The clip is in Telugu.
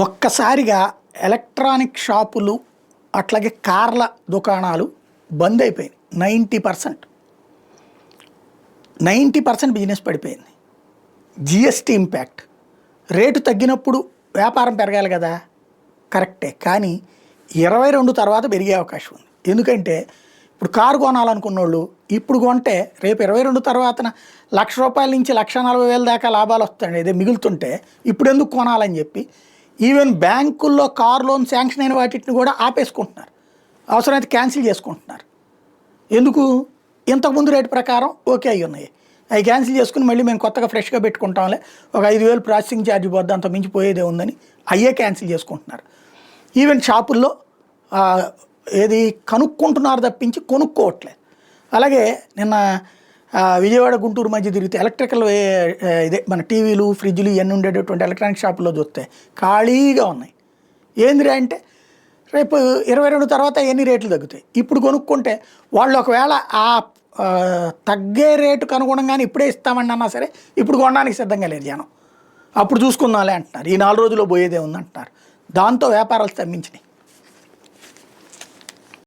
ఒక్కసారిగా ఎలక్ట్రానిక్ షాపులు అట్లాగే కార్ల దుకాణాలు బంద్ అయిపోయినాయి. 90% బిజినెస్ పడిపోయింది. GST impact. రేటు తగ్గినప్పుడు వ్యాపారం పెరగాలి కదా, కరెక్టే. కానీ 22 తర్వాత పెరిగే అవకాశం ఉంది. ఎందుకంటే ఇప్పుడు కారు కొనాలనుకున్న వాళ్ళు ఇప్పుడు కొంటే రేపు 22 తర్వాతన ₹1,00,000 నుంచి ₹1,40,000 దాకా లాభాలు వస్తాయండి. ఇదే మిగులుతుంటే ఇప్పుడు ఎందుకు కొనాలని చెప్పి ఈవెన్ బ్యాంకుల్లో కార్ లోన్ శాంక్షన్ అయిన వాటిని కూడా ఆపేసుకుంటున్నారు. అవసరమైతే క్యాన్సిల్ చేసుకుంటున్నారు. ఎందుకు? ఇంతకుముందు రేటు ప్రకారం ఓకే అయ్యి ఉన్నాయి, అవి క్యాన్సిల్ చేసుకుని మళ్ళీ మేము కొత్తగా ఫ్రెష్గా పెట్టుకుంటాంలే, ఒక 5,000 ప్రాసెసింగ్ ఛార్జ్ పోద్ది, అంత మించి పోయేదే ఉందని అయ్యే క్యాన్సిల్ చేసుకుంటున్నారు. ఈవెన్ షాపుల్లో ఏది కనుక్కుంటున్నారు తప్పించి కొనుక్కోవట్లేదు. అలాగే నిన్న విజయవాడ గుంటూరు మధ్య తిరిగితే ఎలక్ట్రికల్ ఇదే మన టీవీలు ఫ్రిడ్జ్లు ఇవన్నీ ఉండేటటువంటి ఎలక్ట్రానిక్ షాపుల్లో చూస్తే ఖాళీగా ఉన్నాయి. ఏందిరా అంటే రేపు 22 తర్వాత ఎన్ని రేట్లు తగ్గుతాయి, ఇప్పుడు కొనుక్కుంటే వాళ్ళు ఒకవేళ ఆ తగ్గే రేటుకు అనుగుణంగానే ఇప్పుడే ఇస్తామని అన్నా సరే ఇప్పుడు కొనడానికి సిద్ధంగా లేరు జనం. అప్పుడు చూసుకుందాంలే అంటున్నారు. ఈ 4 రోజుల్లో పోయేదే ఉంది అంటున్నారు. దాంతో వ్యాపారాలు స్తంభించినాయి.